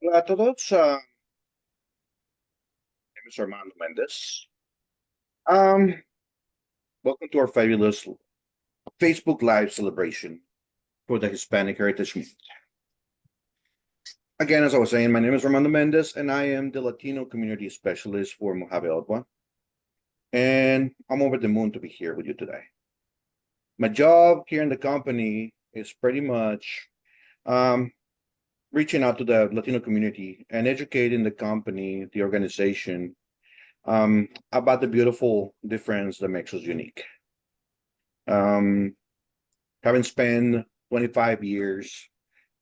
Hola a todos, my name is Armando Mendez. Um, Welcome to our fabulous Facebook Live celebration for the Hispanic Heritage Month. Again, as I was saying, my name is Armando Mendez, and I am the Latino Community Specialist for MAHUBE-OTWA. And I'm over the moon to be here with you today. My job here in the company is pretty much um, reaching out to the Latino community and educating the company, the organization, about the beautiful difference that makes us unique. Um, Having spent 25 years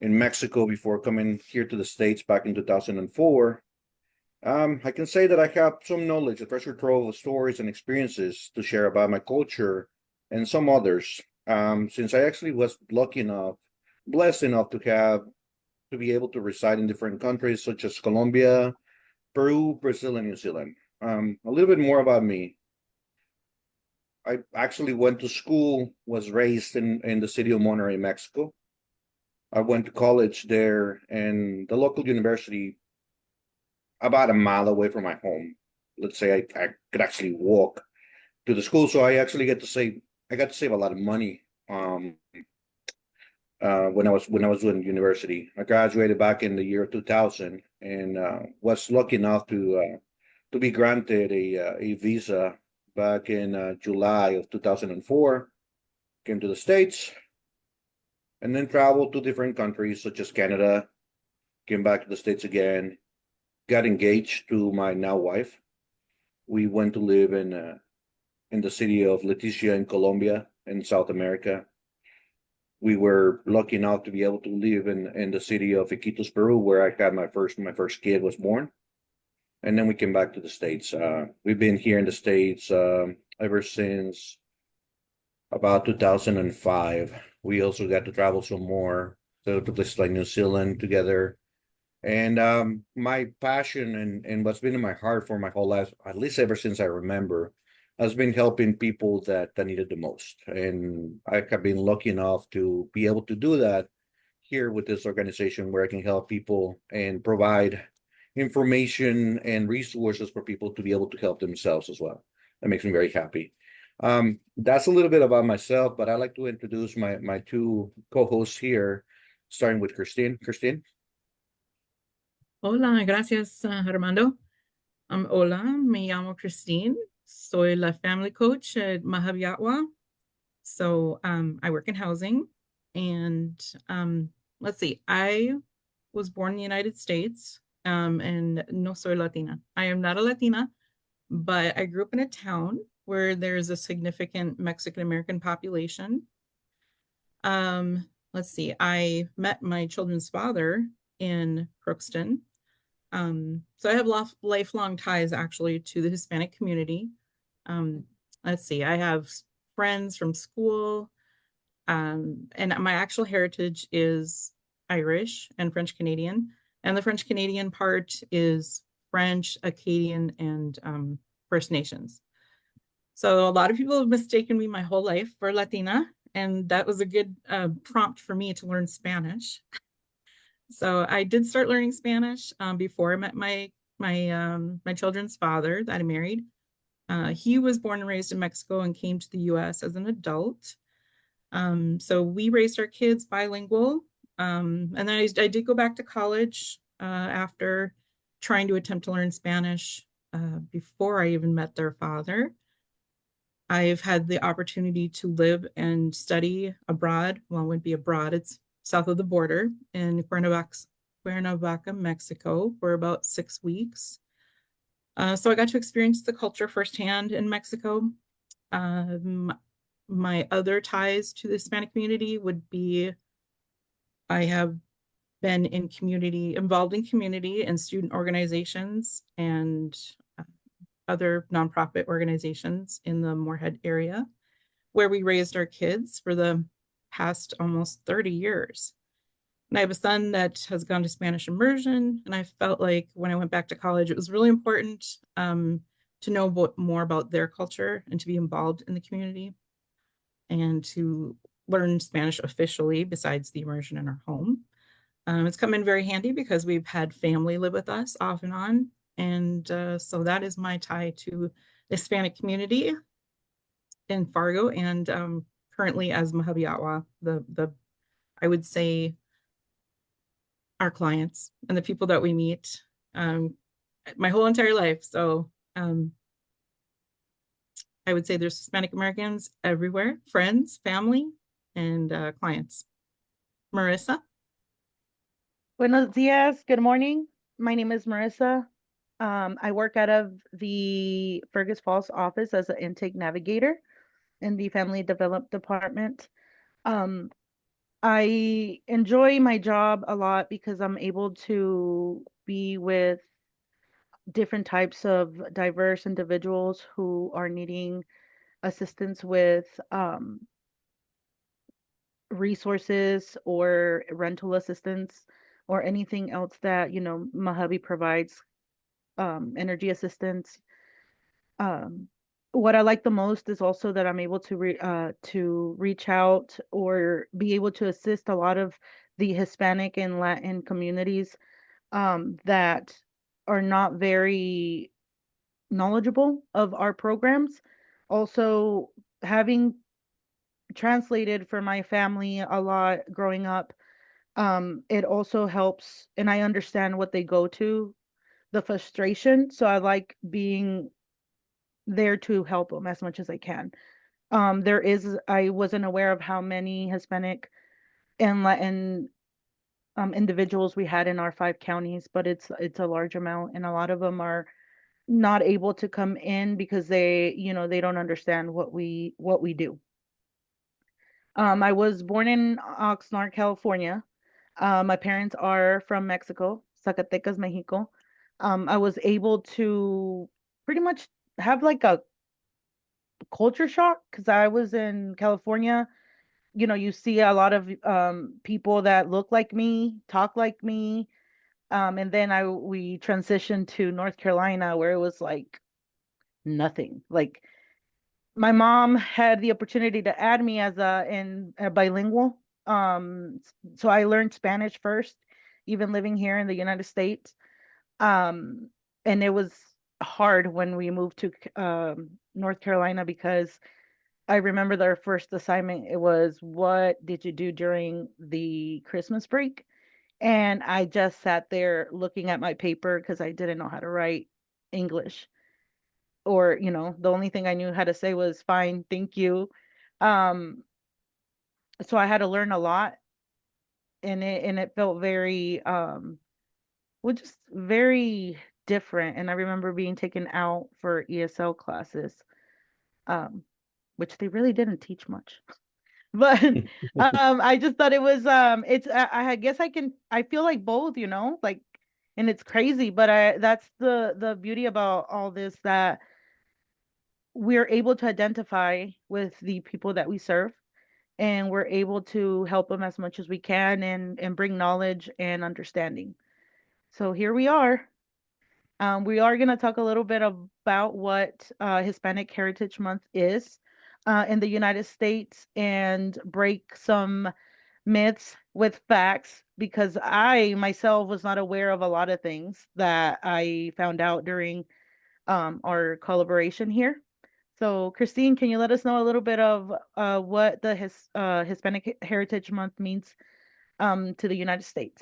in Mexico before coming here to the States back in 2004, I can say that I have some knowledge, a treasure trove of stories and experiences to share about my culture and some others. Since I actually was lucky enough, blessed enough to be able to reside in different countries such as Colombia, Peru, Brazil, and New Zealand. A little bit more about me. I actually went to school, was raised in the city of Monterrey, Mexico. I went to college there and the local university about a mile away from my home. Let's say I could actually walk to the school. So I got to save a lot of money when I was doing university. I graduated back in the year 2000 and was lucky enough to be granted a visa back in July of 2004. Came to the States and then traveled to different countries such as Canada, came back to the States again, got engaged to my now wife. We went to live in the city of Leticia in Colombia in South America. We were lucky enough to be able to live in the city of Iquitos, Peru, where I had my first kid was born. And then we came back to the States. We've been here in the States ever since about 2005. We also got to travel some more, so to places like New Zealand together. And my passion and what's been in my heart for my whole life, at least ever since I remember, has been helping people that needed the most. And I have been lucky enough to be able to do that here with this organization where I can help people and provide information and resources for people to be able to help themselves as well. That makes me very happy. That's a little bit about myself, but I'd like to introduce my two co-hosts here, starting with Christine. Christine. Hola, gracias, Armando. Hola, me llamo Christine. Soy la family coach at MAHUBE-OTWA. So I work in housing. And let's see, I was born in the United States and no soy Latina. I am not a Latina, but I grew up in a town where there's a significant Mexican American population. Let's see, I met my children's father in Crookston. So I have lifelong ties actually to the Hispanic community. Um, let's see, I have friends from school, and my actual heritage is Irish and French Canadian. And the French Canadian part is French, Acadian, and First Nations. So a lot of people have mistaken me my whole life for Latina, and that was a good prompt for me to learn Spanish. So I did start learning Spanish before I met my children's father that I married. He was born and raised in Mexico and came to the U.S. as an adult. So we raised our kids bilingual. And then I did go back to college after trying to attempt to learn Spanish before I even met their father. I've had the opportunity to live and study abroad. Well, it wouldn't be abroad, it's south of the border in Cuernavaca, Mexico, for about 6 weeks. So I got to experience the culture firsthand in Mexico. My other ties to the Hispanic community would be I have been involved in community and student organizations and other nonprofit organizations in the Moorhead area, where we raised our kids for the past almost 30 years. And I have a son that has gone to Spanish immersion. And I felt like when I went back to college, it was really important to know more about their culture and to be involved in the community and to learn Spanish officially besides the immersion in our home. It's come in very handy because we've had family live with us off and on. And so that is my tie to the Hispanic community in Fargo, and currently as MAHUBE-OTWA, the I would say our clients and the people that we meet um, my whole entire life. So I would say there's Hispanic Americans everywhere, friends, family, and clients. Marissa? Buenos dias. Good morning. My name is Marissa. I work out of the Fergus Falls office as an intake navigator in the Family Development Department. Um, I enjoy my job a lot because I'm able to be with different types of diverse individuals who are needing assistance with resources or rental assistance or anything else that, my hubby provides, energy assistance. Um, what I like the most is also that I'm able to reach out or be able to assist a lot of the Hispanic and Latin communities that are not very knowledgeable of our programs. Also, having translated for my family a lot growing up, it also helps, and I understand what they go to, the frustration. So I like being there to help them as much as I can. I wasn't aware of how many Hispanic and Latin individuals we had in our 5 counties, but it's a large amount, and a lot of them are not able to come in because they don't understand what we do. I was born in Oxnard, California. My parents are from Mexico, Zacatecas, Mexico. I was able to pretty much have like a culture shock because I was in California. You see a lot of people that look like me, talk like me. And then we transitioned to North Carolina where it was like nothing. Like my mom had the opportunity to add me as a bilingual. So I learned Spanish first, even living here in the United States. Um, and it was hard when we moved to North Carolina because I remember their first assignment. It was, what did you do during the Christmas break? And I just sat there looking at my paper because I didn't know how to write English. Or, the only thing I knew how to say was fine, thank you. Um, so I had to learn a lot, and it felt very well, just very different. And I remember being taken out for ESL classes, um, which they really didn't teach much. But I just thought it was it's I guess I feel like both, like, and it's crazy, but I that's the beauty about all this, that we're able to identify with the people that we serve, and we're able to help them as much as we can, and bring knowledge and understanding. So here we are. We are going to talk a little bit about what Hispanic Heritage Month is in the United States, and break some myths with facts, because I myself was not aware of a lot of things that I found out during our collaboration here. So, Christine, can you let us know a little bit of what the Hispanic Heritage Month means to the United States?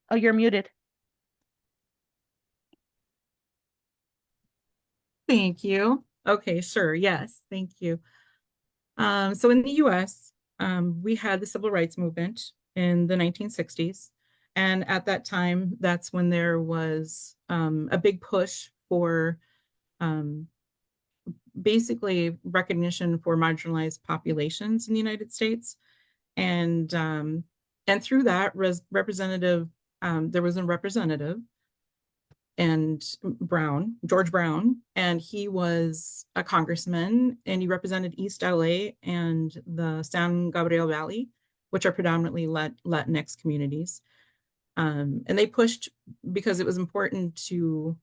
Oh, you're muted. Thank you. Okay, sure. Yes, thank you. So in the US, we had the civil rights movement in the 1960s. And at that time, that's when there was a big push for um, basically recognition for marginalized populations in the United States. And through that, there was a representative, and George Brown, and he was a congressman, and he represented East LA and the San Gabriel Valley, which are predominantly Latinx communities. And they pushed because it was important to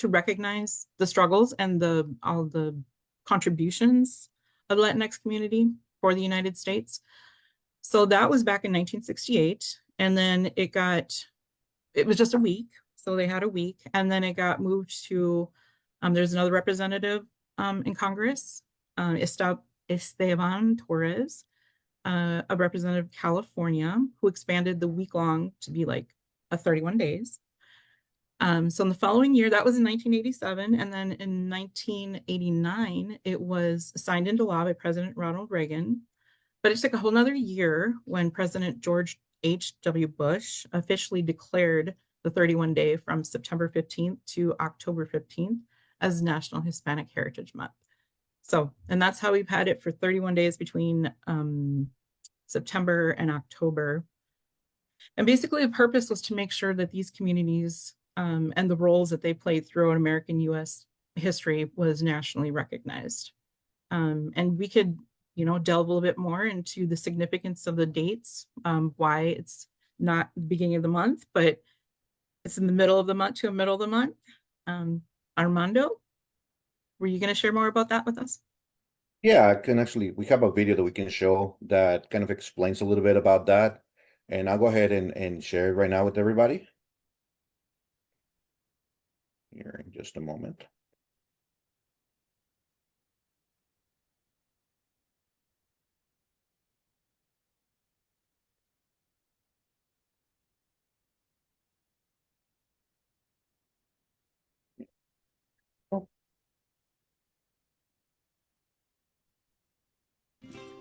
recognize the struggles and all the contributions of the Latinx community for the United States. So that was back in 1968. And then it was just a week. So they had a week. And then it got moved to, there's another representative in Congress, Esteban Torres, a representative of California, who expanded the week long to be like a 31 days. So in the following year, that was in 1987. And then in 1989, it was signed into law by President Ronald Reagan. But it took a whole nother year when President George H.W. Bush officially declared the 31 day from September 15th to October 15th as National Hispanic Heritage Month. So, and that's how we've had it for 31 days between September and October. And basically the purpose was to make sure that these communities and the roles that they played throughout American U.S. history was nationally recognized. And we could, delve a little bit more into the significance of the dates, why it's not the beginning of the month, but it's in the middle of the month to the middle of the month. Armando, were you going to share more about that with us? Yeah, I can actually, we have a video that we can show that kind of explains a little bit about that. And I'll go ahead and share it right now with everybody. Here in just a moment.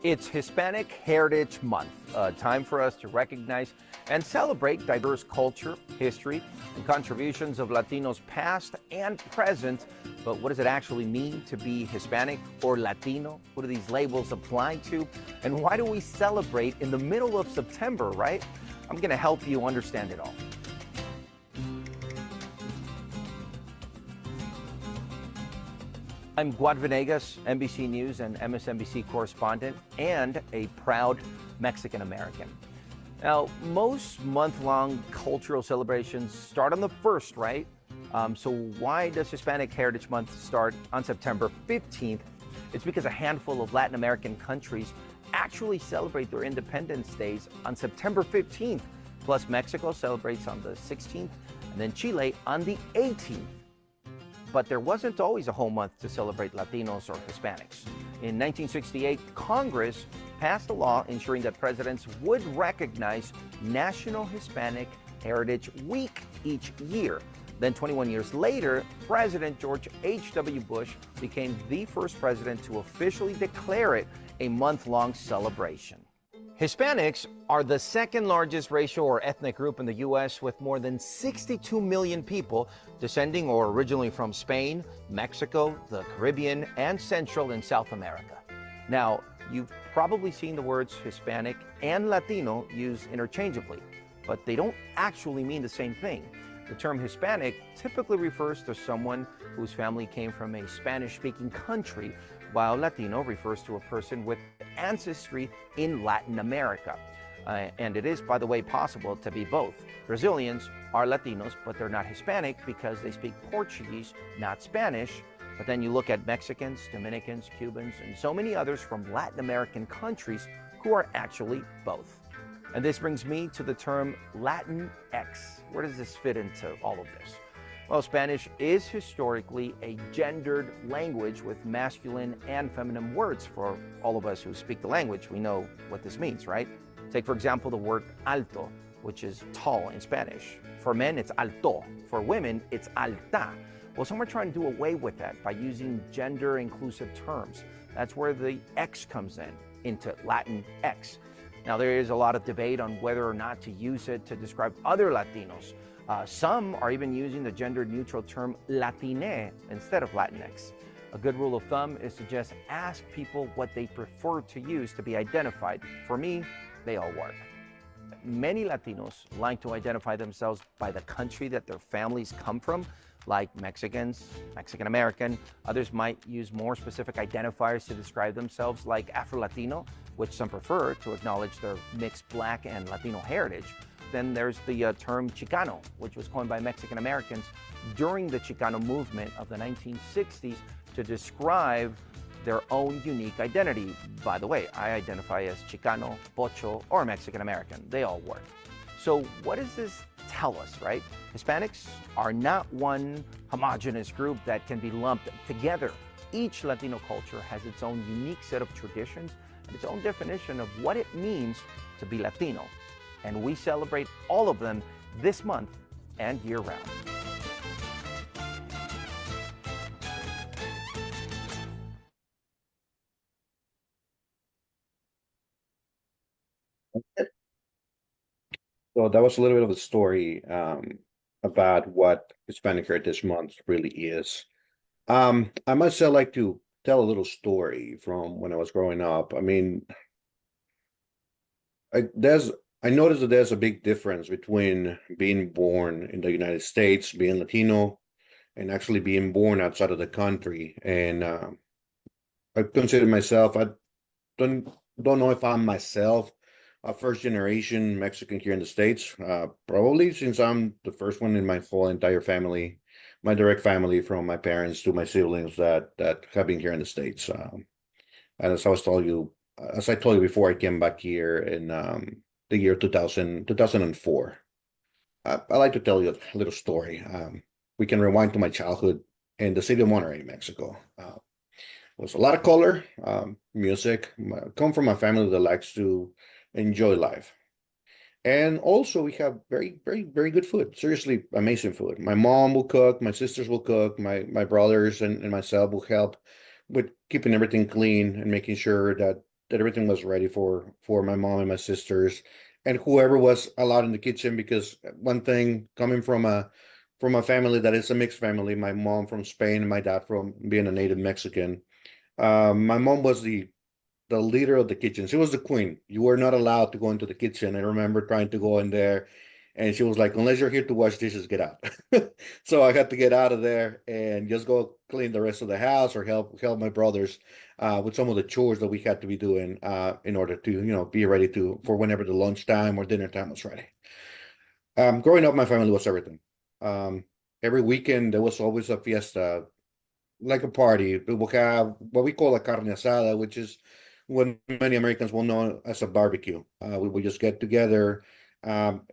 It's Hispanic Heritage Month, a time for us to recognize and celebrate diverse culture, history, and contributions of Latinos past and present. But what does it actually mean to be Hispanic or Latino? What do these labels apply to? And why do we celebrate in the middle of September, right? I'm going to help you understand it all. I'm Guad Venegas, NBC News and MSNBC correspondent, and a proud Mexican American. Now, most month-long cultural celebrations start on the 1st, right? So why does Hispanic Heritage Month start on September 15th? It's because a handful of Latin American countries actually celebrate their Independence Days on September 15th. Plus, Mexico celebrates on the 16th, and then Chile on the 18th. But there wasn't always a whole month to celebrate Latinos or Hispanics. In 1968, Congress passed a law ensuring that presidents would recognize National Hispanic Heritage Week each year. Then 21 years later, President George H.W. Bush became the first president to officially declare it a month-long celebration. Hispanics are the second largest racial or ethnic group in the U.S., with more than 62 million people descending or originally from Spain, Mexico, the Caribbean, and Central and South America. Now, you've probably seen the words Hispanic and Latino used interchangeably, but they don't actually mean the same thing. The term Hispanic typically refers to someone whose family came from a Spanish-speaking country, while Latino refers to a person with ancestry in Latin America. And it is, by the way, possible to be both. Brazilians are Latinos, but they're not Hispanic because they speak Portuguese, not Spanish. But then you look at Mexicans, Dominicans, Cubans, and so many others from Latin American countries who are actually both. And this brings me to the term Latinx. Where does this fit into all of this? Well, Spanish is historically a gendered language with masculine and feminine words. For all of us who speak the language, we know what this means, right? Take, for example, the word alto, which is tall in Spanish. For men, it's alto. For women, it's alta. Well, some are trying to do away with that by using gender-inclusive terms. That's where the X comes into Latinx. Now, there is a lot of debate on whether or not to use it to describe other Latinos. Some are even using the gender-neutral term Latine instead of Latinx. A good rule of thumb is to just ask people what they prefer to use to be identified. For me, they all work. Many Latinos like to identify themselves by the country that their families come from, like Mexicans, Mexican American. Others might use more specific identifiers to describe themselves, like Afro-Latino, which some prefer to acknowledge their mixed Black and Latino heritage. Then there's the term Chicano, which was coined by Mexican Americans during the Chicano movement of the 1960s to describe their own unique identity. By the way, I identify as Chicano, Pocho, or Mexican American. They all work. So what does this tell us, right? Hispanics are not one homogenous group that can be lumped together. Each Latino culture has its own unique set of traditions and its own definition of what it means to be Latino. And we celebrate all of them this month and year-round. So that was a little bit of a story about what Hispanic Heritage Month really is. I myself like to tell a little story from when I was growing up. I mean, I noticed that there's a big difference between being born in the United States, being Latino, and actually being born outside of the country. And I consider myself, I don't don't know if I'm myself a first generation Mexican here in the States. Probably since I'm the first one in my whole entire family, my direct family from my parents to my siblings that have been here in the States. And as I told you before, I came back here in the year 2004. I like to tell you a little story. We can rewind to my childhood in the city of Monterrey, Mexico. Was a lot of color, music. I come from a family that likes to enjoy life. And also we have very, very, very good food. Seriously, amazing food. My mom will cook, my sisters will cook, my brothers and myself will help with keeping everything clean and making sure that everything was ready for my mom and my sisters and whoever was allowed in the kitchen. Because one thing coming from a family that is a mixed family, my mom from Spain and my dad from being a native Mexican. My mom was the leader of the kitchen. She was the queen. You were not allowed to go into the kitchen. I remember trying to go in there, and she was like, "Unless you're here to wash dishes, get out." So I had to get out of there and just go clean the rest of the house or help my brothers with some of the chores that we had to be doing in order to be ready to for whenever the lunchtime or dinner time was ready. Growing up, my family was everything. Um, every weekend there was always a fiesta, like a party. We will have what we call a carne asada, which is what many Americans will know as a barbecue. We will just get together. Um,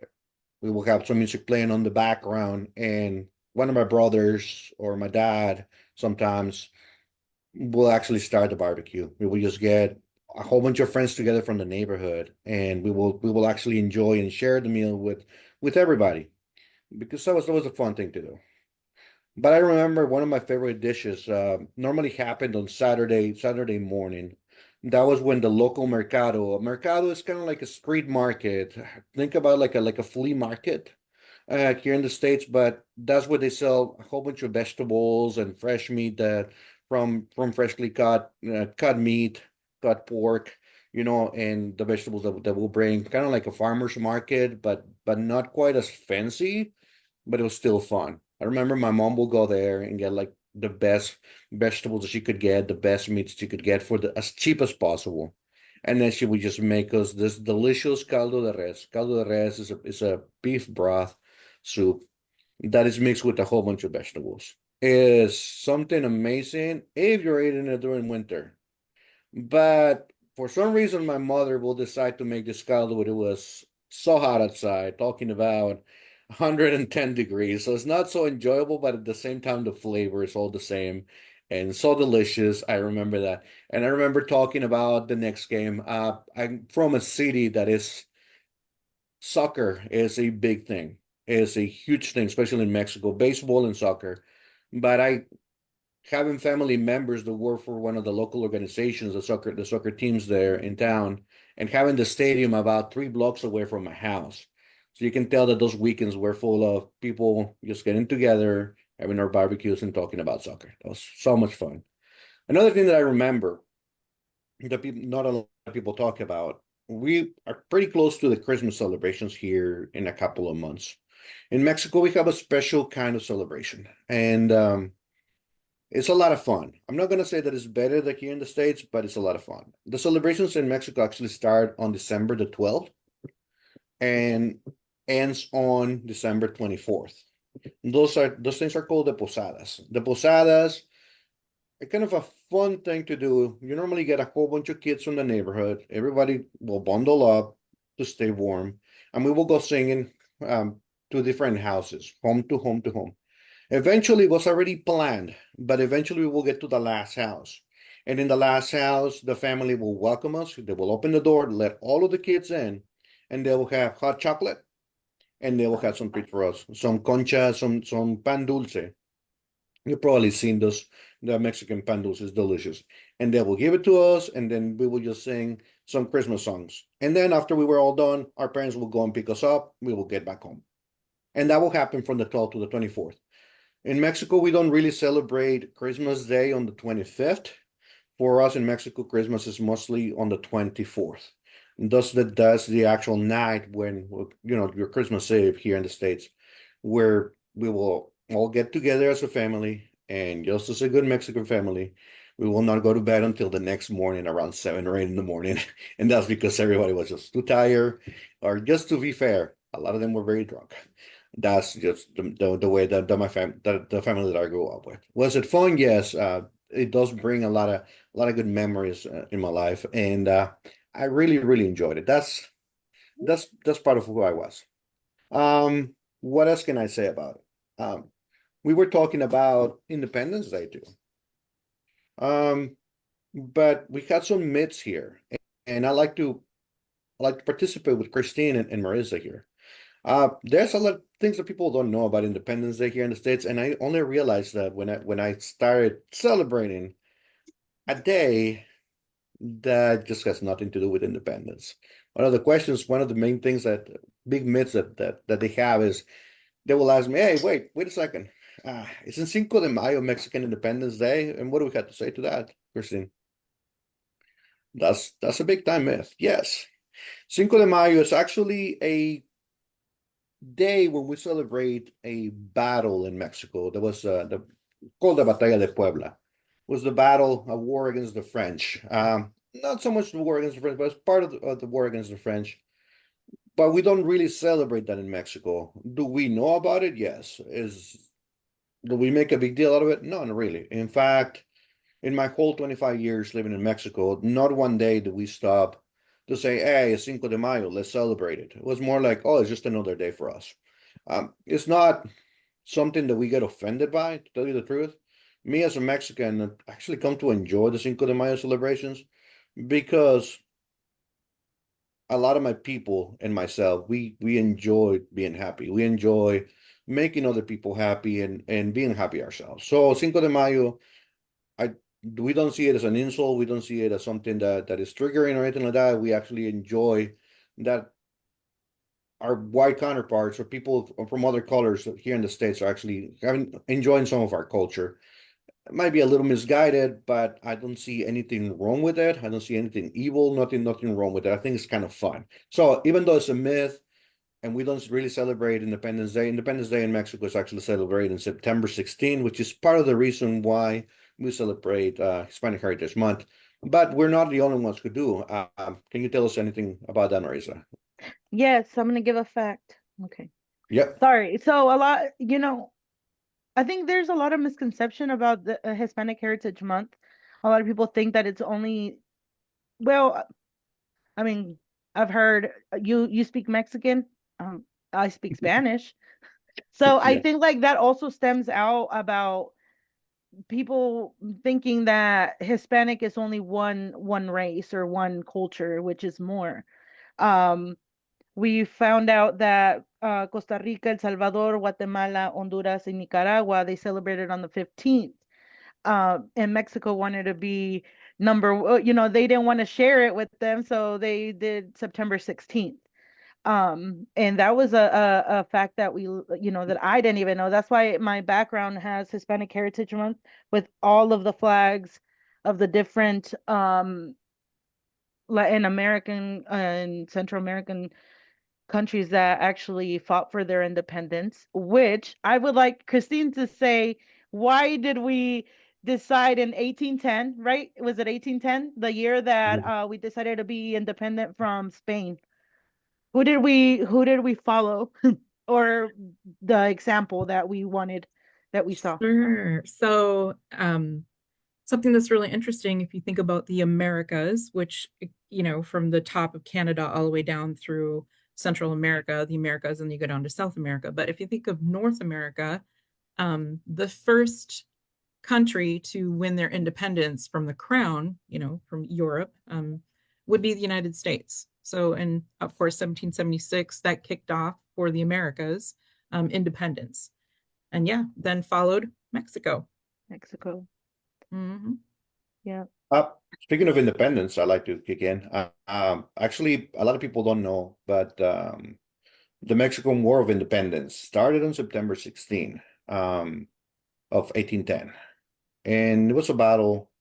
we will have some music playing on the background, and one of my brothers or my dad sometimes will actually start the barbecue. We will just get a whole bunch of friends together from the neighborhood, and we will actually enjoy and share the meal with everybody because that was a fun thing to do. But I remember one of my favorite dishes normally happened on Saturday morning. That was when the local mercado. A mercado is kind of like a street market. Think about like a flea market here in the States, but that's where they sell a whole bunch of vegetables and fresh meat that from freshly cut meat, cut pork, and the vegetables that will bring kind of like a farmer's market, but not quite as fancy, but it was still fun. I remember my mom will go there and get like the best vegetables that she could get, the best meats she could get for the as cheap as possible. And then she would just make us this delicious caldo de res. Caldo de res is a beef broth soup that is mixed with a whole bunch of vegetables. It is something amazing if you're eating it during winter. But for some reason, my mother will decide to make this caldo when it was so hot outside, talking about 110 degrees. So it's not so enjoyable, but at the same time, the flavor is all the same and so delicious. I remember that. And I remember talking about the next game. I'm from a city that is soccer is a big thing, is a huge thing, especially in Mexico, baseball and soccer. But having family members that work for one of the local organizations, the soccer teams there in town, and having the stadium about 3 blocks away from my house. So you can tell that those weekends were full of people just getting together, having our barbecues and talking about soccer. That was so much fun. Another thing that I remember that not a lot of people talk about, we are pretty close to the Christmas celebrations here in a couple of months. In Mexico, we have a special kind of celebration, and it's a lot of fun. I'm not gonna say that it's better than here in the States, but it's a lot of fun. The celebrations in Mexico actually start on December the 12th and ends on December 24th. Those things are called the posadas. The posadas a kind of a fun thing to do. You normally get a whole bunch of kids from the neighborhood. Everybody will bundle up to stay warm, and we will go singing to different houses, home to home to home. Eventually, it was already planned, but eventually we will get to the last house. And in the last house, the family will welcome us. They will open the door, let all of the kids in, and they will have hot chocolate, and they will have some treat for us, some concha, some pan dulce. You've probably seen those. The Mexican pan dulce is delicious. And they will give it to us, and then we will just sing some Christmas songs. And then after we were all done, our parents will go and pick us up. We will get back home. And that will happen from the 12th to the 24th. In Mexico, we don't really celebrate Christmas Day on the 25th. For us in Mexico, Christmas is mostly on the 24th. That's the actual night when, your Christmas Eve here in the States, where we will all get together as a family, and just as a good Mexican family, we will not go to bed until the next morning around 7 or 8 in the morning. And that's because everybody was just too tired, or just to be fair, a lot of them were very drunk. That's just the way that the family that I grew up with. Was it fun? Yes. It does bring a lot of good memories in my life, and I really really enjoyed it. That's part of who I was. What else can I say about it? We were talking about Independence Day too. But we had some myths here, and I like to participate with Christine and Marissa here. There's a lot of things that people don't know about Independence Day here in the States, and I only realized that when I started celebrating a day that just has nothing to do with independence. One of the main things that big myths that they have is they will ask me, "Hey, wait a second. Isn't Cinco de Mayo Mexican Independence Day?" And what do we have to say to that, Christine? That's a big time myth. Yes, Cinco de Mayo is actually a day when we celebrate a battle in Mexico. There was called the Batalla de Puebla. It was the battle, a war against the French. Not so much the war against the French, but it's part of the war against the French. But we don't really celebrate that in Mexico. Do we know about it? Yes. Do we make a big deal out of it? No, not really. In fact, in my whole 25 years living in Mexico, not one day did we stop to say, "Hey, it's Cinco de Mayo, let's celebrate it." It was more like, "Oh, it's just another day for us." It's not something that we get offended by, to tell you the truth. Me as a Mexican, I actually come to enjoy the Cinco de Mayo celebrations because a lot of my people and myself, we enjoy being happy. We enjoy making other people happy and being happy ourselves. So Cinco de Mayo, I we don't see it as an insult. We don't see it as something that is triggering or anything like that. We actually enjoy that our white counterparts or people from other colors here in the States are actually enjoying some of our culture. It might be a little misguided, but I don't see anything wrong with it. I don't see anything evil, nothing wrong with it. I think it's kind of fun. So even though it's a myth and we don't really celebrate Independence Day in Mexico is actually celebrated in September 16, which is part of the reason why we celebrate Hispanic Heritage Month. But we're not the only ones who do. Can you tell us anything about that, Marisa? Yes, I'm gonna give a fact. Okay. Yep. Sorry. So a lot, I think there's a lot of misconception about the Hispanic Heritage Month. A lot of people think that it's only, well, I mean, I've heard you speak Mexican, I speak Spanish. So I Yeah. think like that also stems out about people thinking that Hispanic is only one race or one culture, which is more. Um, we found out that Costa Rica, El Salvador, Guatemala, Honduras, and Nicaragua, they celebrated on the 15th. And Mexico wanted to be they didn't want to share it with them, so they did September 16th. And that was a fact that that I didn't even know. That's why my background has Hispanic Heritage Month with all of the flags of the different Latin American and Central American countries that actually fought for their independence, which I would like Christine to say, why did we decide in 1810, right? Was it 1810, the year that we decided to be independent from Spain? Who did we follow or the example that we wanted that we saw? Sure. So, something that's really interesting if you think about the Americas, which, from the top of Canada all the way down through Central America, the Americas, and you go down to South America. But if you think of North America, the first country to win their independence from the crown, from Europe, would be the United States. So, and of course, 1776, that kicked off for the Americas, independence. And yeah, then followed Mexico. Mexico. Mhm. Yeah. Speaking of independence, I like to kick in. Actually, a lot of people don't know, but the Mexican War of Independence started on September 16 of 1810. And it was a battle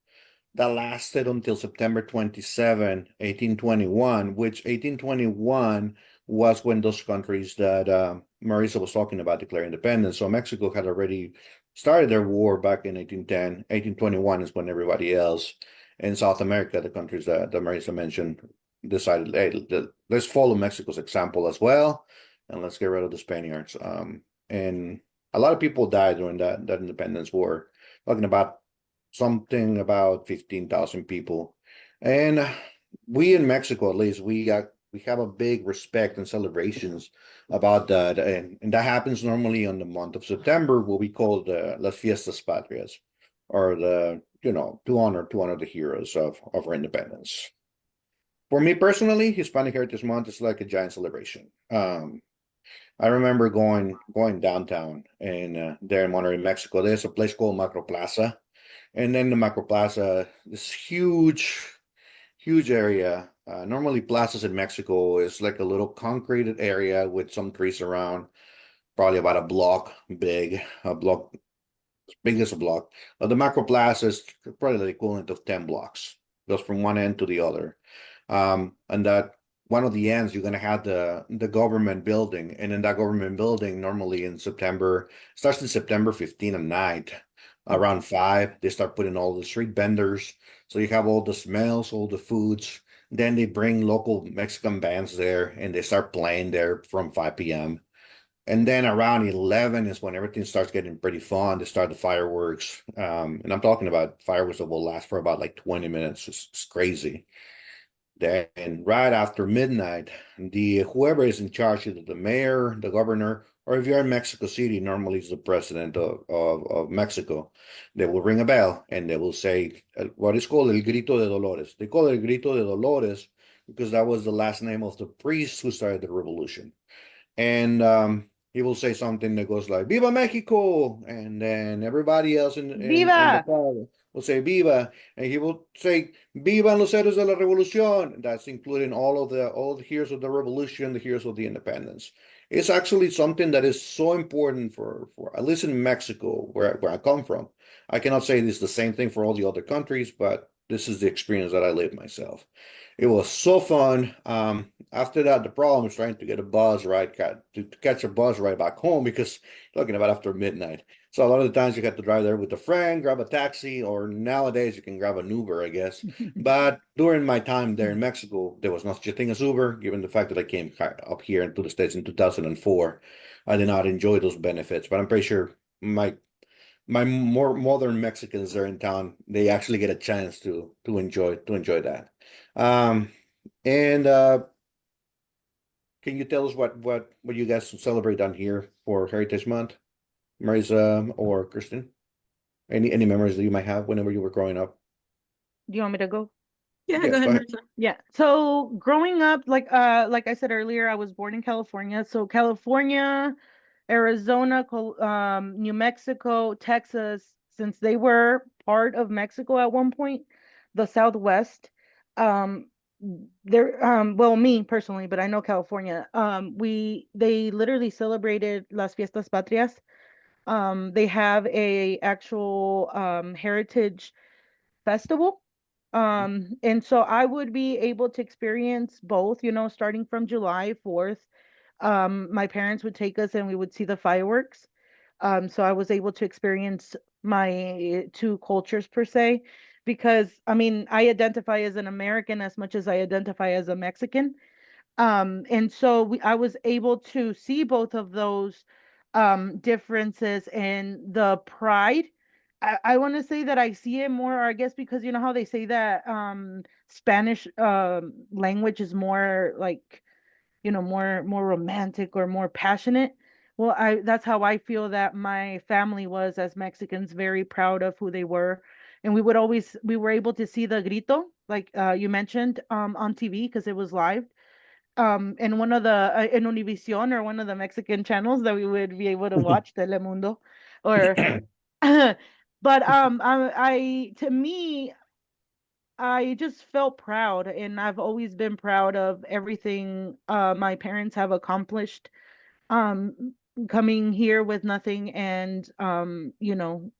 that lasted until September 27, 1821, which 1821 was when those countries that Marisa was talking about declared independence. So Mexico had already started their war back in 1810. 1821 is when everybody else in South America, the countries that Marisa mentioned, decided, hey, let's follow Mexico's example as well, and let's get rid of the Spaniards. And a lot of people died during that independence war. Talking about something about 15,000 people. And we in Mexico, at least, we have a big respect and celebrations about that. And that happens normally on the month of September, what we call the Las Fiestas Patrias, or to honor the heroes of our independence. For me personally, Hispanic Heritage Month is like a giant celebration. I remember going downtown and there in Monterrey, Mexico. There's a place called Macro Plaza. And then the Macro Plaza, this huge area. Normally, plazas in Mexico is like a little concreted area with some trees around, probably about a block big, a block as big as a block. But the Macro Plaza is probably the equivalent of 10 blocks, goes from one end to the other. And that one of the ends, you're going to have the government building. And in that government building, normally in September, starts in September 15 at night. Around 5, they start putting all the street vendors. So you have all the smells, all the foods. Then they bring local Mexican bands there and they start playing there from 5 p.m. And then around 11 is when everything starts getting pretty fun. They start the fireworks. And I'm talking about fireworks that will last for about like 20 minutes. It's crazy. Then right after midnight, whoever is in charge, either the mayor, the governor, or if you're in Mexico City, normally it's the president of Mexico. They will ring a bell and they will say what is called El Grito de Dolores. They call it El Grito de Dolores because that was the last name of the priest who started the revolution. And he will say something that goes like "Viva Mexico," and then everybody else in the Viva! crowd will say "Viva," and he will say "Viva los héroes de la revolución." That's including all the heroes of the revolution, the heroes of the independence. It's actually something that is so important for at least in Mexico, where I come from. I cannot say this is the same thing for all the other countries, but this is the experience that I lived myself. It was so fun. After that, the problem is trying to get a bus ride, to catch a bus ride back home because talking about after midnight. So a lot of the times you have to drive there with a friend, grab a taxi, or nowadays you can grab an Uber, I guess. But during my time there in Mexico, there was no such a thing as Uber, given the fact that I came up here into the States in 2004. I did not enjoy those benefits, but I'm pretty sure my more modern Mexicans there in town, they actually get a chance to enjoy that. Um, and Can you tell us what you guys celebrate down here for Heritage Month, Marisa or Kristen? Any memories that you might have whenever you were growing up? Do you want me to go? Yeah, Yes, go ahead, go ahead. Marissa. Yeah. So growing up, like I said earlier, I was born in California. So California, Arizona, New Mexico, Texas, since they were part of Mexico at one point, the Southwest, um, well, me personally, but I know California, they literally celebrated Las Fiestas Patrias. They have a actual heritage festival. And so I would be able to experience both, starting from July 4th. My parents would take us and we would see the fireworks. So I was able to experience my two cultures per se, because I mean, I identify as an American as much as I identify as a Mexican. And so I was able to see both of those differences and the pride I want to say that I see it more, I guess, because you know how they say that Spanish language is more like, you know, more romantic or more passionate. Well, I that's how I feel that my family was as Mexicans, very proud of who they were. And we were able to see the grito, like you mentioned, on TV because it was live. In one of the in Univision or one of the Mexican channels that we would be able to watch, Telemundo, or but to me, I just felt proud, and I've always been proud of everything my parents have accomplished. Um, Coming here with nothing, and you know,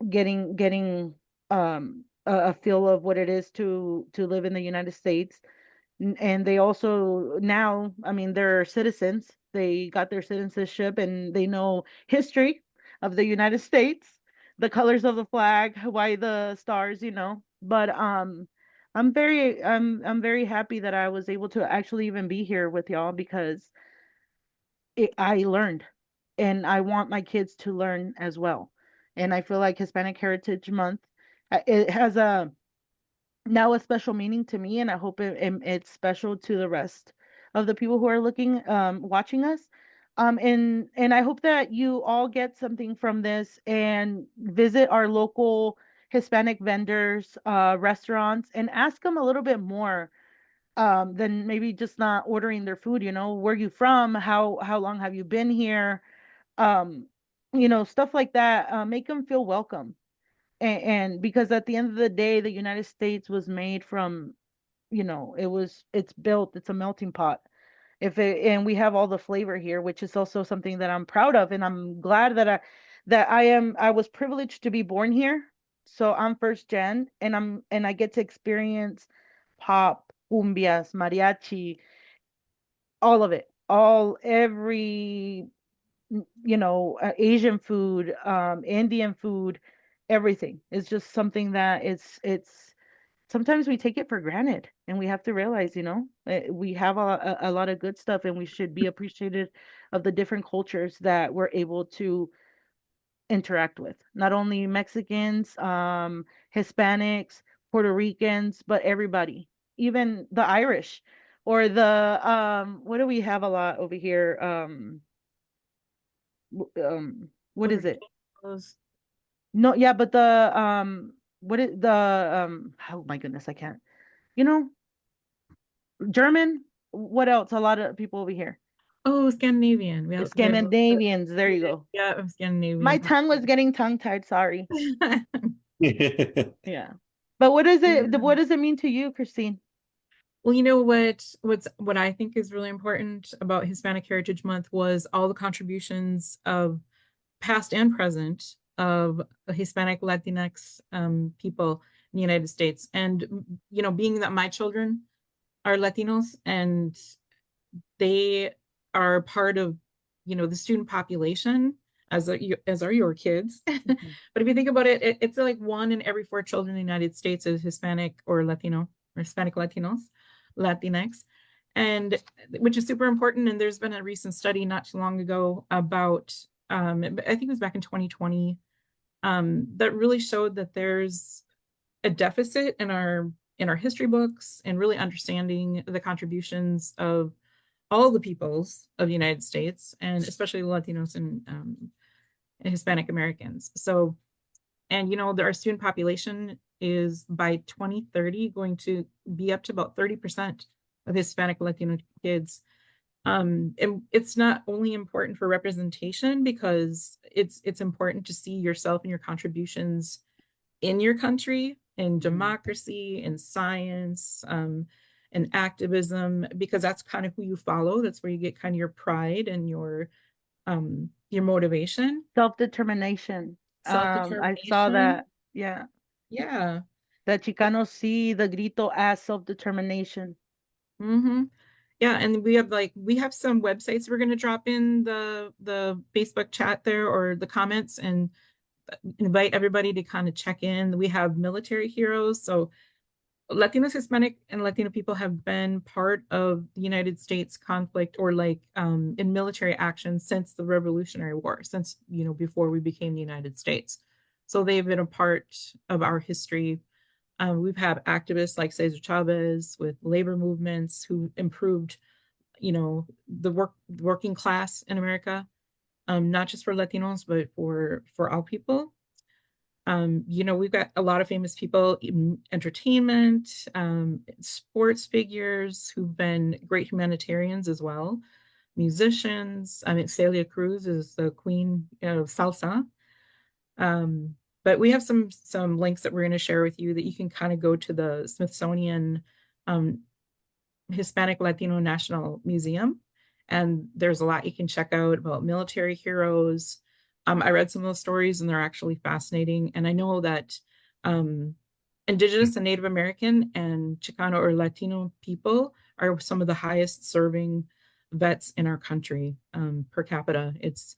getting a feel of what it is to live in the United States. And they also now, I mean, they're citizens. They got their citizenship and they know history of the United States, the colors of the flag, why the stars, you know. But I'm very happy that I was able to actually even be here with y'all because I learned, and I want my kids to learn as well. And I feel like Hispanic Heritage Month, it has a now a special meaning to me, and I hope it's special to the rest of the people who are looking, watching us. And I hope that you all get something from this and visit our local Hispanic vendors, restaurants, and ask them a little bit more, than maybe just not ordering their food. You know, where you from? How long have you been here? Um, you know, stuff like that. Make them feel welcome, and because at the end of the day, the United States was made from, you know, it's built, it's a melting pot. If it, and we have all the flavor here, which is also something that I'm proud of, and I'm glad I was privileged to be born here. So I'm first gen, and I get to experience pop, cumbias, mariachi, all of it, all every, you know, Asian food, Indian food, everything. It's just something that it's sometimes we take it for granted, and we have to realize, you know, we have a lot of good stuff, and we should be appreciative of the different cultures that we're able to interact with. Not only Mexicans, Hispanics, Puerto Ricans, but everybody, even the Irish or the what do we have a lot over here? What is Puerto it? Ricos. No, yeah, but the what is the oh my goodness, I can't. You know, German, what else? A lot of people over here. Oh, Scandinavian. We have Scandinavians, there you go. yeah, of My Scandinavian. tongue was getting tongue-tied, sorry. Yeah. But Yeah. what does it mean to you, Christine? Well, what I think is really important about Hispanic Heritage Month was all the contributions of past and present of Hispanic Latinx people in the United States. And you know, being that my children are Latinos and they are part of, you know, the student population as are your kids. Mhm. But if you think about it, it's like 1 in every 4 children in the United States is Hispanic or Latino or Hispanic Latinos, Latinx, and which is super important. And there's been a recent study not too long ago about, I think it was back in 2020, that really showed that there's a deficit in our history books and really understanding the contributions of all the peoples of the United States, and especially Latinos and Hispanic Americans. So, and you know, our student population is by 2030 going to be up to about 30% of Hispanic Latino kids. And it's not only important for representation because it's important to see yourself and your contributions in your country, in democracy, in science, in activism, because that's kind of who you follow. That's where you get kind of your pride and your motivation, Self-determination. I saw self-determination. that. Yeah. Yeah. That Chicanos see the grito as self-determination. Mm-hmm. Yeah, and we have some websites we're going to drop in the Facebook chat there or the comments and invite everybody to kind of check in. We have military heroes, so Latinos, Hispanic, and Latino people have been part of the United States conflict or like in military action since the Revolutionary War, since, you know, before we became the United States. So they've been a part of our history. We've had activists like Cesar Chavez with labor movements who improved, you know, the working class in America, not just for Latinos, but for all people. You know, we've got a lot of famous people in entertainment, sports figures who've been great humanitarians as well, musicians. I mean, Celia Cruz is the queen of salsa. But we have some links that we're going to share with you that you can kind of go to the Smithsonian um, Hispanic Latino National Museum, and there's a lot you can check out about military heroes. I read some of those stories and they're actually fascinating. And I know that Indigenous and Native American and Chicano or Latino people are some of the highest serving vets in our country per capita. It's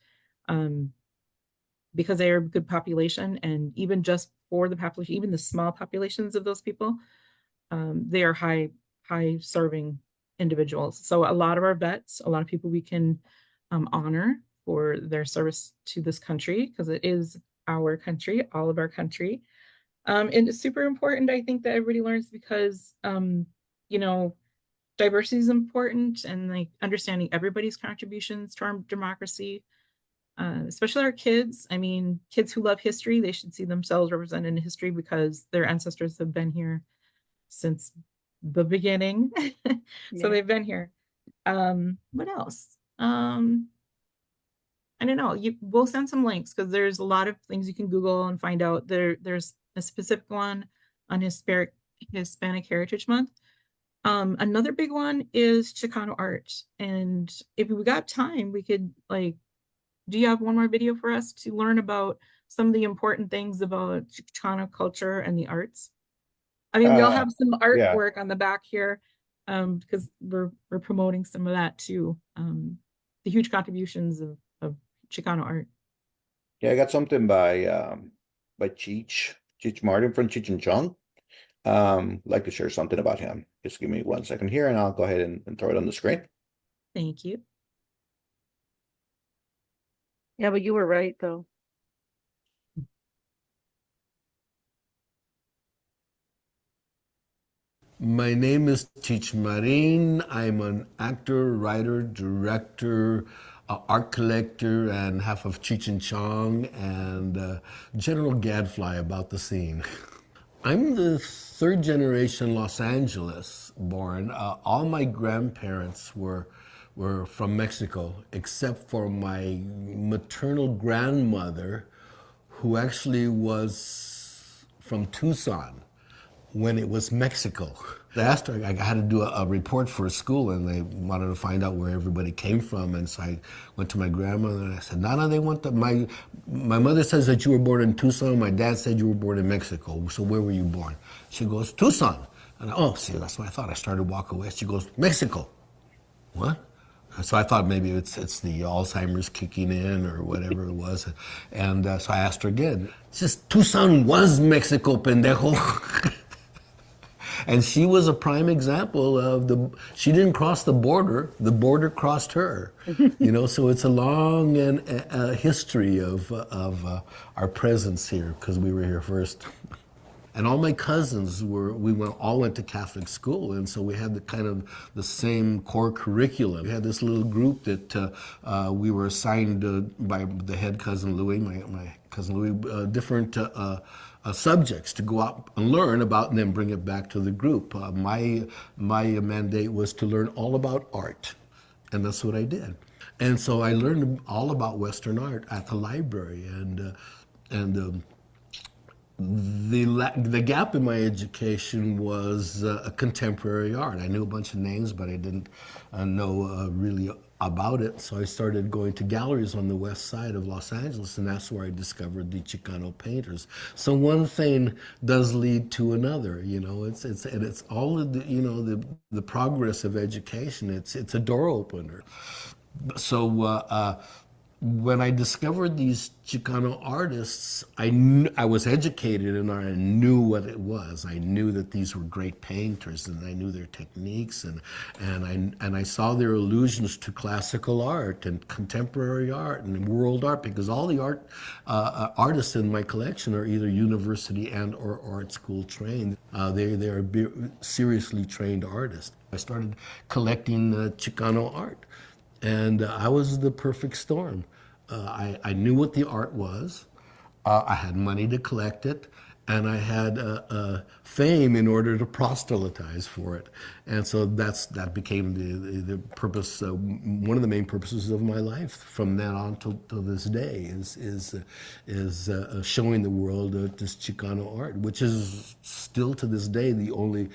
because they are a good population, and even just for the population, even the small populations of those people, they are high serving individuals. So a lot of our vets, a lot of people we can honor for their service to this country, because it is our country, all of our country. And it's super important, I think, that everybody learns, because you know, diversity is important, and like understanding everybody's contributions to our democracy, especially our kids. I mean, kids who love history, they should see themselves represented in history because their ancestors have been here since the beginning. So Yeah. they've been here. What else? I don't know. We'll send some links because there's a lot of things you can Google and find out. There's a specific one on Hispanic Heritage Month. Another big one is Chicano art. And if we got time, we could like, do you have one more video for us to learn about some of the important things about Chicano culture and the arts? I mean, we'll have some Yeah. artwork on the back here, because we're promoting some of that too. The huge contributions of Chicano art. Yeah, I got something by Cheech Martin from Cheech and Chong. Like to share something about him. Just give me 1 second here, and I'll go ahead and throw it on the screen. Thank you. Yeah, but you were right though. My name is Cheech Marin. I'm an actor, writer, director, art collector, and half of Cheech and Chong, and general gadfly about the scene. I'm the third generation Los Angeles born. All my grandparents were from Mexico, except for my maternal grandmother, who actually was from Tucson when it was Mexico. I asked her, I had to do a report for a school, and they wanted to find out where everybody came from. And so I went to my grandmother and I said, Nana, they want my mother says that you were born in Tucson. My dad said you were born in Mexico. So where were you born? She goes, Tucson. And oh, see, that's what I thought. I started to walk away. She goes, Mexico. What? So I thought maybe it's the Alzheimer's kicking in or whatever it was. And so I asked her again. It's just Tucson was Mexico, pendejo. And she was a prime example of she didn't cross the border crossed her. You know, so it's a long history of our presence here, because we were here first. And all my cousins all went to Catholic school, and so we had the same core curriculum. We had this little group that we were assigned by the head cousin Louis, my cousin Louis, different subjects to go out and learn about, and then bring it back to the group. My mandate was to learn all about art, and that's what I did. And so I learned all about Western art at the library, and the gap in my education was contemporary art. I knew a bunch of names, but I didn't know really about it. So I started going to galleries on the west side of Los Angeles, and that's where I discovered the Chicano painters. So one thing does lead to another, you know. It's all of the, you know, the progress of education. It's a door opener. So when I discovered these Chicano artists, I was educated and I knew what it was. I knew that these were great painters, and I knew their techniques, and I saw their allusions to classical art and contemporary art and world art, because all the artists in my collection are either university and or art school trained. They are seriously trained artists. I started collecting Chicano art. And I was the perfect storm. I knew what the art was. I had money to collect it, and I had fame in order to proselytize for it. And so that became the purpose. One of the main purposes of my life from then on till this day is showing the world this Chicano art, which is still to this day the only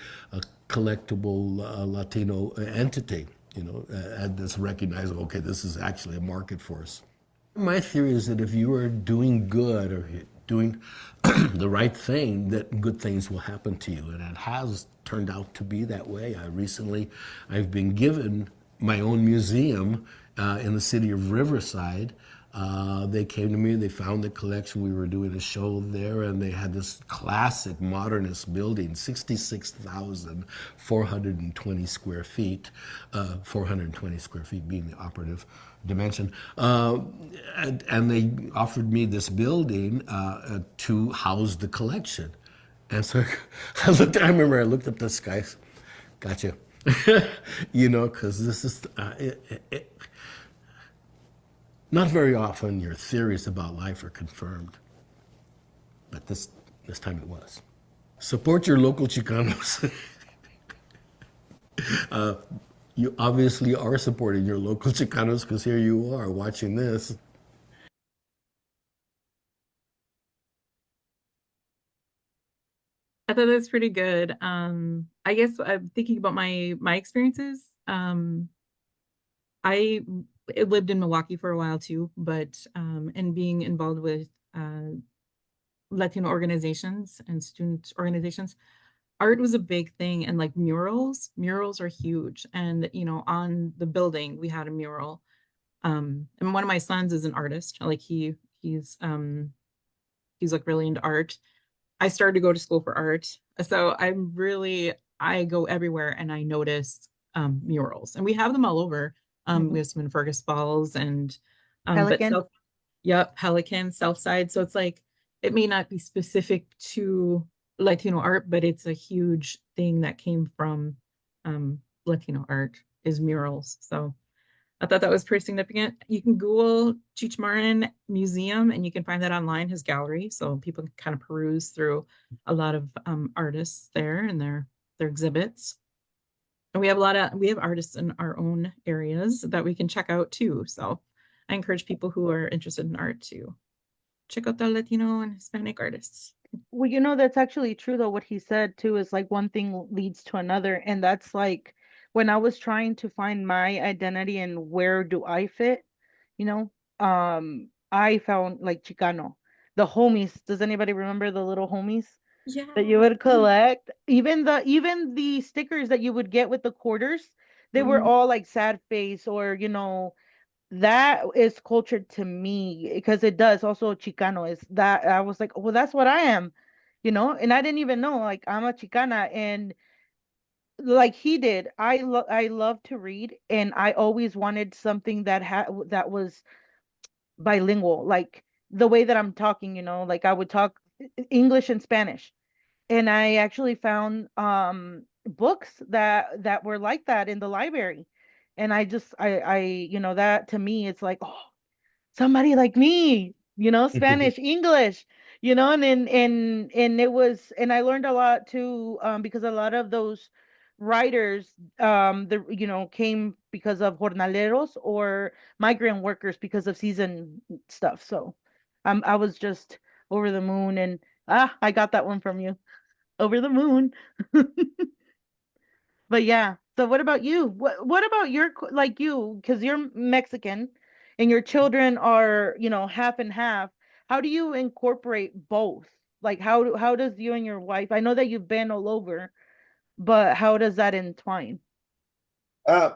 collectible Latino entity. That's recognized, okay, this is actually a market for us. My theory is that if you are doing good or doing the right thing, that good things will happen to you. And it has turned out to be that way. I've been given my own museum in the city of Riverside. They came to me, they found the collection. We were doing a show there, and they had this classic modernist building, 66,420 square feet, 420 square feet being the operative dimension. And they offered me this building to house the collection. And so I remember I looked up the skies, gotcha. Because this is, not very often your theories about life are confirmed, but this time it was. Support your local Chicanos. You obviously are supporting your local Chicanos, because here you are watching this. I thought that's pretty good. I guess I'm thinking about my experiences. I lived in Milwaukee for a while too, but and being involved with Latino organizations and student organizations, art was a big thing. And like murals are huge. And on the building we had a mural. And one of my sons is an artist. Like he's like really into art. I started to go to school for art, so I go everywhere and I notice murals, and we have them all over. We have some in Fergus Falls and Pelican. Pelican, Southside. So it's like it may not be specific to Latino art, but it's a huge thing that came from Latino art is murals. So I thought that was pretty significant. You can Google Cheech Marin Museum and you can find that online, his gallery. So people can kind of peruse through a lot of artists there and their exhibits. And we have artists in our own areas that we can check out too. So I encourage people who are interested in art to check out the Latino and Hispanic artists. Well, that's actually true though. What he said too is like one thing leads to another. And that's like when I was trying to find my identity and where do I fit, I found like Chicano, the homies. Does anybody remember the little homies that you would collect? Even the stickers that you would get with the quarters, they were all like sad face or, that is culture to me because it does also Chicano is that I was like, well, that's what I am, and I didn't even know like I'm a Chicana. And like he did, I love to read, and I always wanted something that was bilingual, like the way that I'm talking, like I would talk English and Spanish. And I actually found books that were like that in the library. And that to me it's like, oh, somebody like me, Spanish, English, and it was, and I learned a lot too, because a lot of those writers, came because of jornaleros or migrant workers because of season stuff. So I was just over the moon, and I got that one from you, over the moon. But yeah, so what about you? What about like you, because you're Mexican and your children are, half and half. How do you incorporate both? Like how does you and your wife, I know that you've been all over, but how does that entwine? Uh,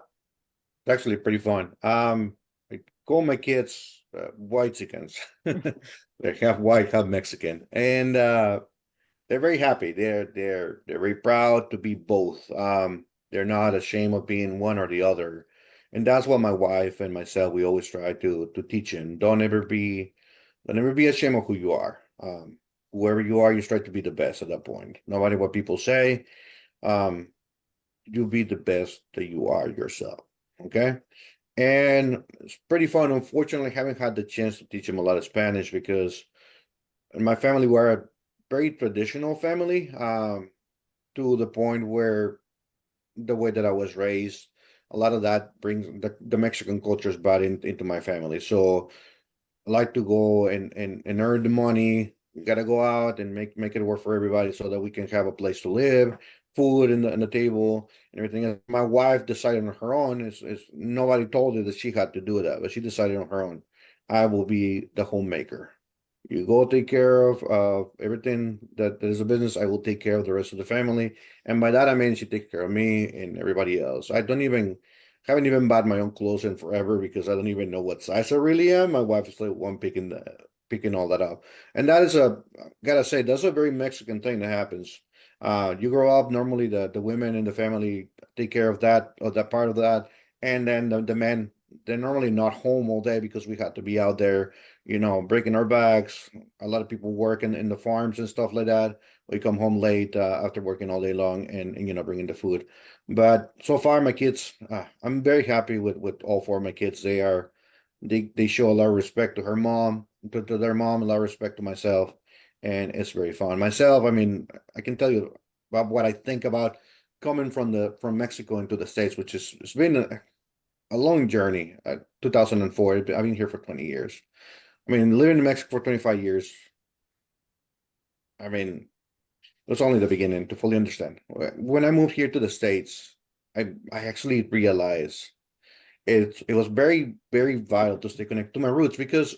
it's actually pretty fun. call my kids white chickens. They're half white, half Mexican, and they're very happy. They're very proud to be both. They're not ashamed of being one or the other, and that's what my wife and myself we always try to teach them. Don't ever be ashamed of who you are. Whoever you are, you strive to be the best at that point. No matter what people say, um, you be the best that you are yourself. Okay. And it's pretty fun. Unfortunately, I haven't had the chance to teach them a lot of Spanish because in my family we're a very traditional family, to the point where the way that I was raised, a lot of that brings the Mexican culture is brought into my family. So I like to go and earn the money. We gotta go out and make it work for everybody so that we can have a place to live, food in the table and everything else. My wife decided on her own. It's nobody told her that she had to do that, but she decided on her own. I will be the homemaker. You go take care of everything that is a business. I will take care of the rest of the family. And by that I mean she takes care of me and everybody else. I don't even haven't even bought my own clothes in forever because I don't even know what size I really am. My wife is like one picking all that up. And that is gotta say, that's a very Mexican thing that happens. You grow up, normally the women in the family take care of that part of that. And then the men, they're normally not home all day because we have to be out there, breaking our backs. A lot of people work in the farms and stuff like that. We come home late after working all day long and bringing the food. But so far, my kids, I'm very happy with all four of my kids. They show a lot of respect to her mom, to their mom, a lot of respect to myself, and it's very fun. Myself, I mean, I can tell you about what I think about coming from Mexico into the States, which is it's been a long journey. 2004, I've been here for 20 years. I mean, living in Mexico for 25 years. I mean, it's only the beginning to fully understand. When I moved here to the States, I actually realized it was very, very vital to stay connected to my roots because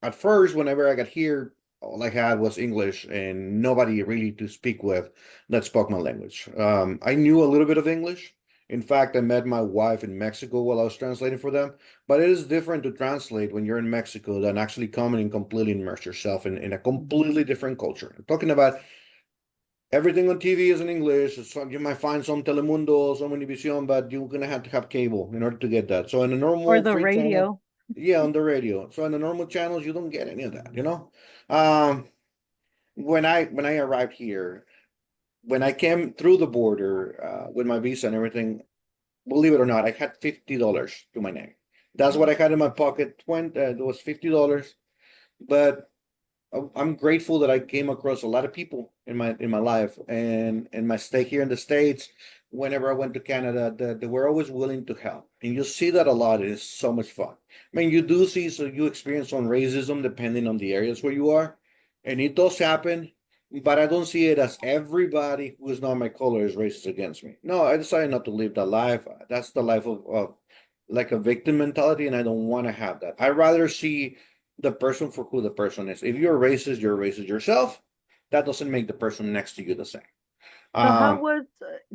at first, whenever I got here, all I had was English and nobody really to speak with that spoke my language. I knew a little bit of English. In fact, I met my wife in Mexico while I was translating for them. But it is different to translate when you're in Mexico than actually coming and completely immerse yourself in a completely different culture. I'm talking about everything on TV is in English. So you might find some Telemundo, some Univision, but you're gonna have to have cable in order to get that. So in a Or normal the free channel, radio. yeah, on the radio. So in the normal channels, you don't get any of that. Um, when I arrived here, when I came through the border with my visa and everything, believe it or not, I had $50 to my name. That's what I had in my pocket. It was $50, but I'm grateful that I came across a lot of people in my life and my stay here in the States. Whenever I went to Canada, that they were always willing to help, and you see that a lot. It's so much fun. I mean, you do see, so you experience some racism depending on the areas where you are, and it does happen. But I don't see it as everybody who is not my color is racist against me. No, I decided not to live that life. That's the life of like a victim mentality, and I don't want to have that. I rather see the person for who the person is. If you're racist yourself. That doesn't make the person next to you the same. So how Um, was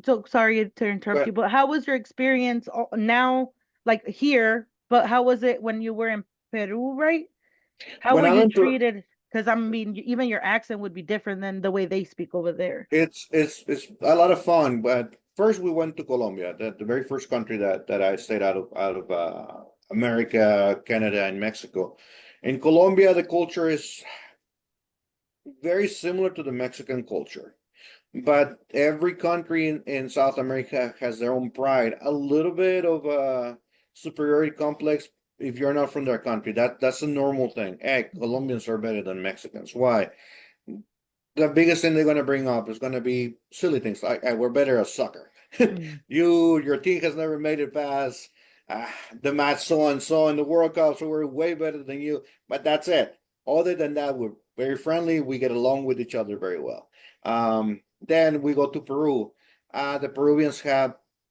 so sorry to interrupt but you, but how was your experience now, like here, but how was it when you were in Peru, right? How when were I you went to, treated? Because I mean, even your accent would be different than the way they speak over there. it's a lot of fun. But first, we went to Colombia, the very first country that I stayed out of America, Canada, and Mexico. In Colombia, the culture is very similar to the Mexican culture. But every country in South America has their own pride, a little bit of a superiority complex if you're not from their country. That's a normal thing. Hey, Colombians are better than Mexicans. Why? The biggest thing they're going to bring up is going to be silly things like, hey, we're better at soccer. Mm. Your team has never made it past the match so and so in the World Cup, so we're way better than you. But that's it. Other than that, we're very friendly. We get along with each other very well. Then we go to Peru. The Peruvians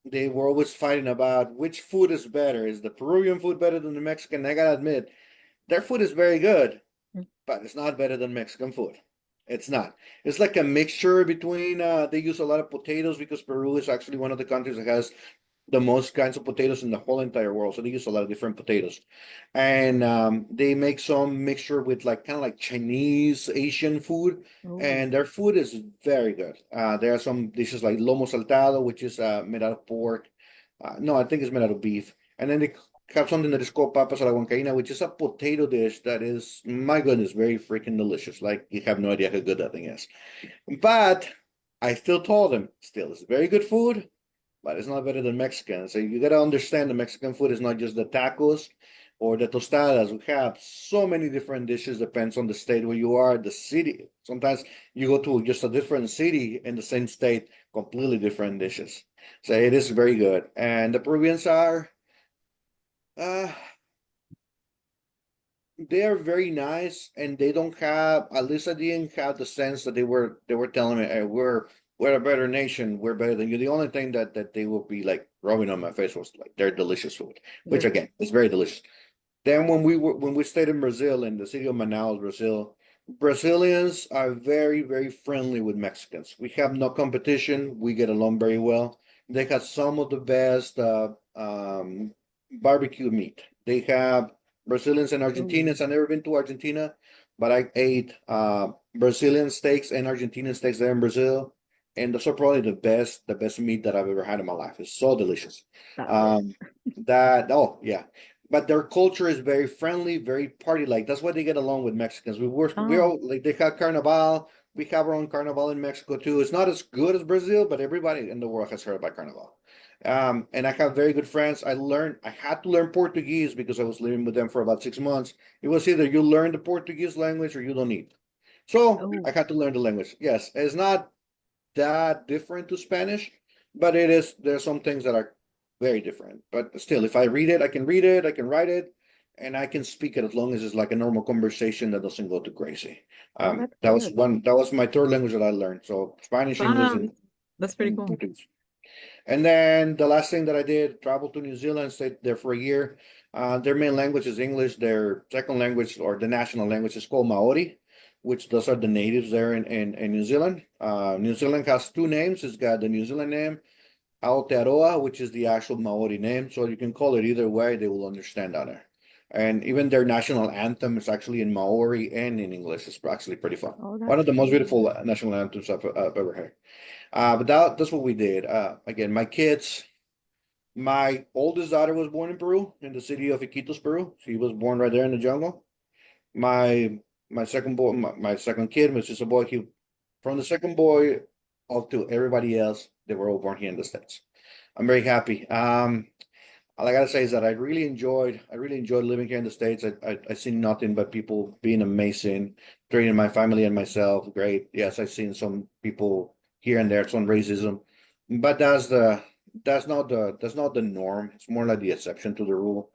they were always fighting about which food is better. Is the Peruvian food better than the Mexican? I gotta admit, their food is very good, but it's not better than Mexican food. It's not. It's like a mixture between. They use a lot of potatoes because Peru is actually one of the countries that has the most kinds of potatoes in the whole entire world. So they use a lot of different potatoes, and they make some mixture with like kind of like Chinese Asian food, Oh, and their food is very good. There are some dishes like lomo saltado, which is made out of pork. No, I think it's made out of beef, and then they have something that is called papas a la huancaína, which is a potato dish that is, my goodness, very freaking delicious. Like you have no idea how good that thing is. But I still told them, still, it's very good food, but it's not better than Mexican. So you gotta understand the Mexican food is not just the tacos or the tostadas. We have so many different dishes, depends on the state where you are, the city. Sometimes you go to just a different city in the same state, completely different dishes. So it is very good. And the Peruvians are uh they are very nice, and they don't have, at least I didn't have the sense that they were telling me, hey, we're a better nation, we're better than you. The only thing that they would be like rubbing on my face was like their delicious food, which yeah. again is very delicious. Then when we stayed in Brazil, in the city of Manaus, Brazil, Brazilians are very, very friendly with Mexicans. We have no competition. We get along very well. They have some of the best barbecue meat. They have Brazilians and Oh, Argentinians. I've never been to Argentina, but I ate Brazilian steaks and Argentinian steaks there in Brazil. And those are probably the best meat that I've ever had in my life. It's so delicious. that's it. Um, oh yeah, but their culture is very friendly, very party like. That's why they get along with Mexicans. We Oh, all like they have Carnival. We have our own Carnival in Mexico too. It's not as good as Brazil, but everybody in the world has heard about Carnival. And I have very good friends. I had to learn Portuguese because I was living with them for about 6 months. It was either you learn the Portuguese language or you don't need. So I oh, had to learn the language. Yes, it's not that different to Spanish, but it is, there's some things that are very different. But still, if I read it, I can write it, and I can speak it as long as it's like a normal conversation that doesn't go too crazy. oh, that's good. That was my third language that I learned. So Spanish, English, Wow, that's pretty and cool. Portuguese. And then the last thing that I did, travel to New Zealand, stayed there for a year. Their main language is English. Their second language or the national language is called Maori, which those are the natives there in New Zealand. New Zealand has two names. It's got the New Zealand name, Aotearoa, which is the actual Maori name. So you can call it either way, they will understand on it. And even their national anthem is actually in Maori and in English. It's actually pretty fun. Oh, One that's of the most cool. beautiful national anthems I've ever heard. But that's what we did. Again, my kids, my oldest daughter was born in Peru, in the city of Iquitos, Peru. She was born right there in the jungle. My second boy, my second kid, which is a boy, he from the second boy up to everybody else, they were all born here in the States. I'm very happy. All I gotta say is that I really enjoyed living here in the States. I seen nothing but people being amazing, treating my family and myself great. Yes, I've seen some people here and there, some racism, but that's not the norm. It's more like the exception to the rule.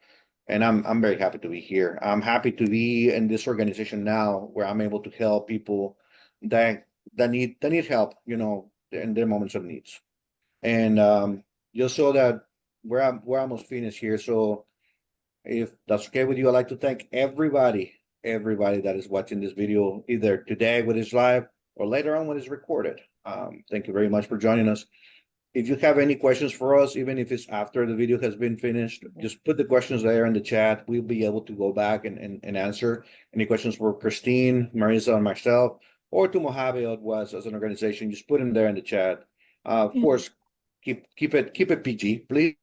And I'm very happy to be here. I'm happy to be in this organization now where I'm able to help people that that need help, in their moments of needs. And just so that we're almost finished here. So if that's okay with you, I'd like to thank everybody that is watching this video, either today when it's live or later on when it's recorded. Thank you very much for joining us. If you have any questions for us, even if it's after the video has been finished, just put the questions there in the chat. We'll be able to go back and answer any questions for Christine, Marisa, and myself, or to MAHUBE-OTWA as an organization. Just put them there in the chat. Of Yeah. course, keep it PG, please.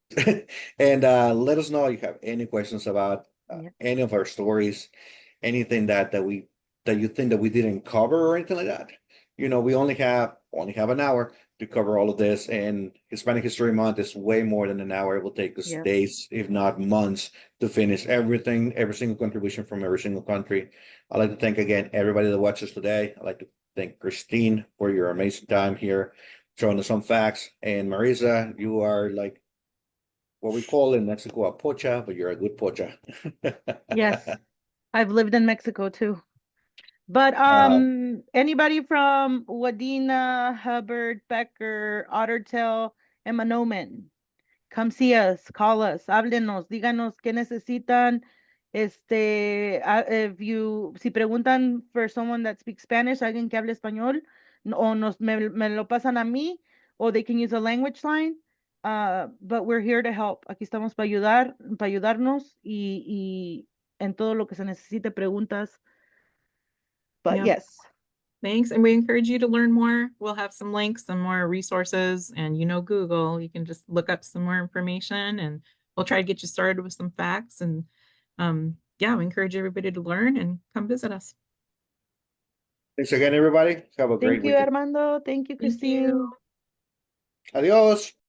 And let us know if you have any questions about Yeah. any of our stories, anything that you think that we didn't cover or anything like that. We only have an hour to cover all of this, and Hispanic History Month is way more than an hour. It will take us Yep. days, if not months, to finish everything, every single contribution from every single country. I'd like to thank again everybody that watches today. I'd like to thank Christine for your amazing time here, showing us some facts. And Marisa, you are like what we call in Mexico a pocha, but you're a good pocha. Yes. I've lived in Mexico too. But Uh, anybody from Wadena, Hubbard, Becker, Ottertail, and Manoman, come see us, call us, háblenos, díganos qué necesitan. Si preguntan for someone that speaks Spanish, alguien que hable español, me lo pasan a mí, or they can use a language line. But we're here to help. Aquí estamos para ayudarnos y en todo lo que se necesite, preguntas. But Yeah. yes. Thanks. And we encourage you to learn more. We'll have some links, some more resources, and Google, you can just look up some more information and we'll try to get you started with some facts. And yeah, we encourage everybody to learn and come visit us. Thanks again, everybody. Have a great Thank you, weekend. Armando. Thank you, Thank Christine. you. Adios.